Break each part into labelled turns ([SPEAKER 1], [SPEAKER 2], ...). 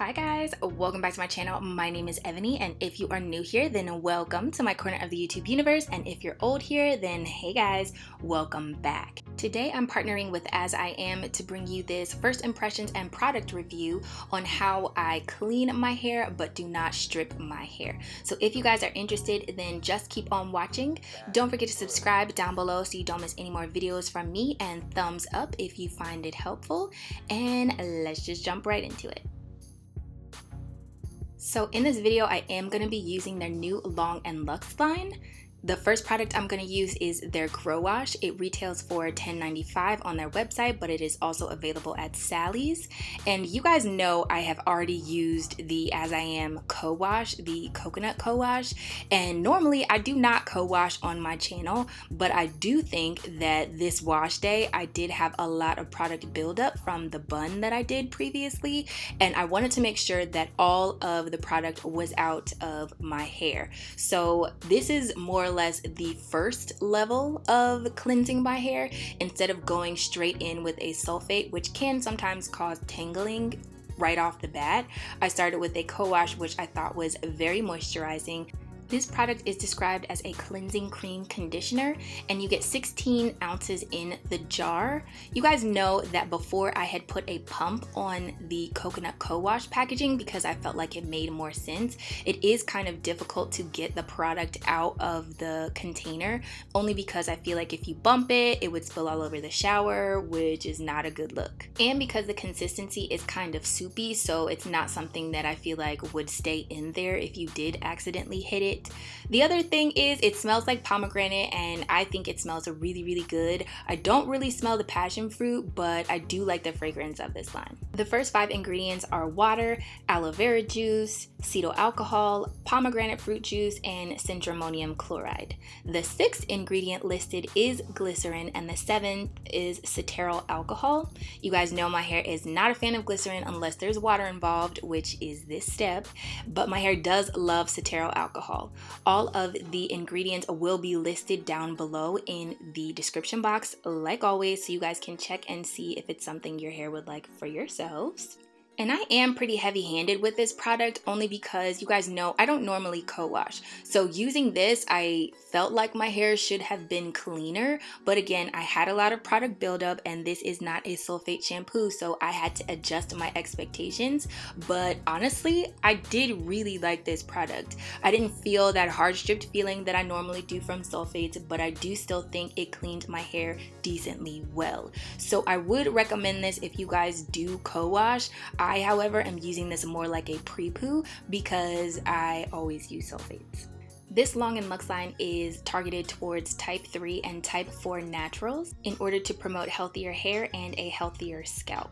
[SPEAKER 1] Hi guys, welcome back to my channel. My name is Ebony, and if you are new here, then welcome to my corner of the YouTube universe, and if you're old here, then hey guys, welcome back. Today I'm partnering with As I Am to bring you this first impressions and product review on how I clean my hair but do not strip my hair. So if you guys are interested, then just keep on watching. Don't forget to subscribe down below so you don't miss any more videos from me, and thumbs up if you find it helpful, and let's just jump right into it. So in this video, I am going to be using their new Long and Luxe line. The first product I'm going to use is their Grow Wash. It retails for $10.95 on their website, but it is also available at Sally's. And you guys know I have already used the As I Am co-wash, the coconut co-wash. And normally I do not co-wash on my channel, but I do think that this wash day I did have a lot of product buildup from the bun that I did previously. And I wanted to make sure that all of the product was out of my hair. So this is more or less the first level of cleansing my hair instead of going straight in with a sulfate, which can sometimes cause tangling right off the bat. I started with a co-wash, which I thought was very moisturizing. This product is described as a cleansing cream conditioner, and you get 16 ounces in the jar. You guys know that before I had put a pump on the coconut co-wash packaging because I felt like it made more sense. It is kind of difficult to get the product out of the container, only because I feel like if you bump it, it would spill all over the shower, which is not a good look. And because the consistency is kind of soupy, so it's not something that I feel like would stay in there if you did accidentally hit it. The other thing is it smells like pomegranate, and I think it smells really good. I don't really smell the passion fruit, but I do like the fragrance of this line. The first 5 ingredients are water, aloe vera juice, cetyl alcohol, pomegranate fruit juice, and Cetrimonium chloride. The 6th ingredient listed is glycerin, and the 7th is Cetearyl alcohol. You guys know my hair is not a fan of glycerin unless there's water involved, which is this step, but my hair does love Cetearyl alcohol. All of the ingredients will be listed down below in the description box, like always, so you guys can check and see if it's something your hair would like for yourselves. And I am pretty heavy-handed with this product only because you guys know I don't normally co-wash. So using this, I felt like my hair should have been cleaner, but again, I had a lot of product buildup, and this is not a sulfate shampoo, so I had to adjust my expectations. But honestly, I did really like this product. I didn't feel that hard stripped feeling that I normally do from sulfates, but I do still think it cleaned my hair decently well. So I would recommend this if you guys do co-wash. I, however, am using this more like a pre-poo because I always use sulfates. This Long and Luxe line is targeted towards type 3 and type 4 naturals in order to promote healthier hair and a healthier scalp.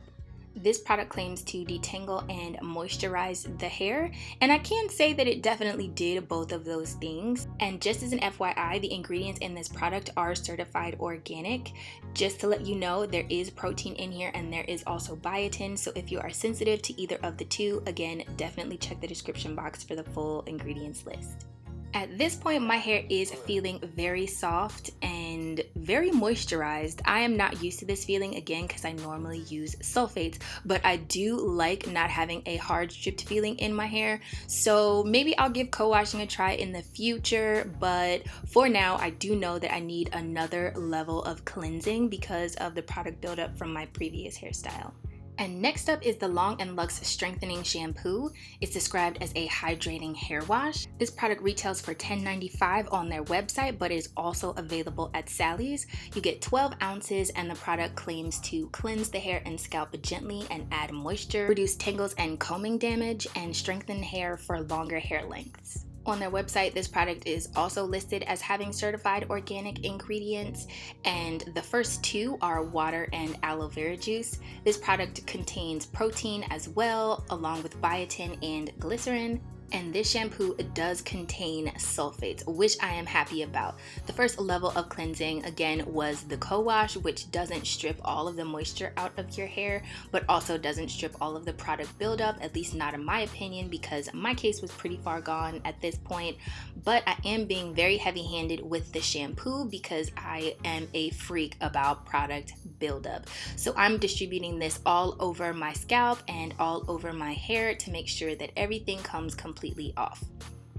[SPEAKER 1] This product claims to detangle and moisturize the hair, and I can say that it definitely did both of those things. And just as an FYI, the ingredients in this product are certified organic. Just to let you know, there is protein in here and there is also biotin, so if you are sensitive to either of the two, again, definitely check the description box for the full ingredients list. At this point, my hair is feeling very soft and very moisturized. I am not used to this feeling, again, because I normally use sulfates, but I do like not having a hard stripped feeling in my hair. So maybe I'll give co-washing a try in the future, but for now, I do know that I need another level of cleansing because of the product buildup from my previous hairstyle. And next up is the Long and Luxe Strengthening Shampoo. It's described as a hydrating hair wash. This product retails for $10.95 on their website, but is also available at Sally's. You get 12 ounces, and the product claims to cleanse the hair and scalp gently and add moisture, reduce tangles and combing damage, and strengthen hair for longer hair lengths. On their website, this product is also listed as having certified organic ingredients, and the first 2 are water and aloe vera juice. This product contains protein as well, along with biotin and glycerin. And this shampoo does contain sulfates, which I am happy about. The first level of cleansing, again, was the co-wash, which doesn't strip all of the moisture out of your hair, but also doesn't strip all of the product buildup, at least not in my opinion, because my case was pretty far gone at this point. But I am being very heavy-handed with the shampoo because I am a freak about product buildup. So I'm distributing this all over my scalp and all over my hair to make sure that everything comes completely off.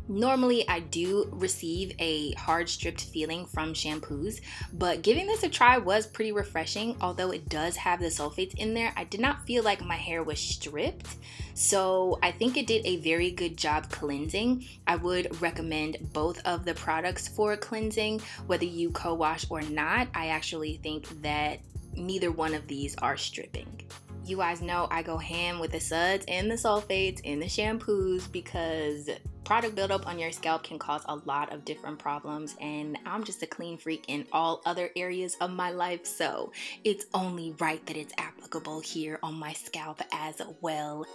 [SPEAKER 1] Normally I do receive a hard stripped feeling from shampoos, but giving this a try was pretty refreshing. Although it does have the sulfates in there, I did not feel like my hair was stripped. So I think it did a very good job cleansing. I would recommend both of the products for cleansing, whether you co-wash or not. I actually think that neither one of these are stripping. You guys know I go ham with the suds and the sulfates in the shampoos because product buildup on your scalp can cause a lot of different problems, and I'm just a clean freak in all other areas of my life, so it's only right that it's applicable here on my scalp as well.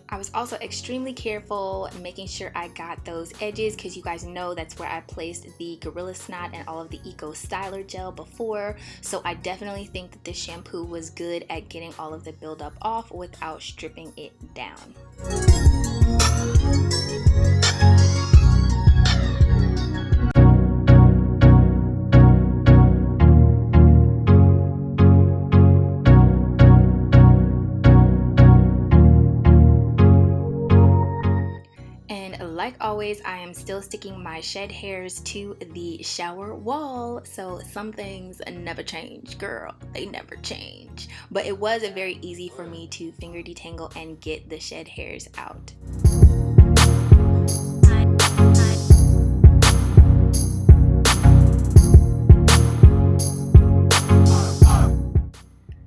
[SPEAKER 1] I was also extremely careful making sure I got those edges because you guys know that's where I placed the Gorilla Snot and all of the Eco Styler gel before. So I definitely think that this shampoo was good at getting all of the buildup off without stripping it down. Like always, I am still sticking my shed hairs to the shower wall, so some things never change, girl. They never change. But it was very easy for me to finger detangle and get the shed hairs out.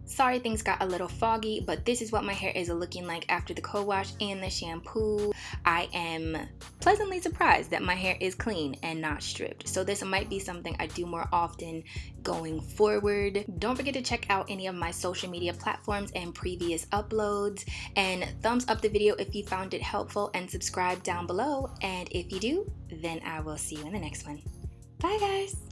[SPEAKER 1] Sorry things got a little foggy, but this is what my hair is looking like after the co-wash and the shampoo. I am pleasantly surprised that my hair is clean and not stripped. So this might be something I do more often going forward. Don't forget to check out any of my social media platforms and previous uploads. And thumbs up the video if you found it helpful and subscribe down below. And if you do, then I will see you in the next one. Bye guys!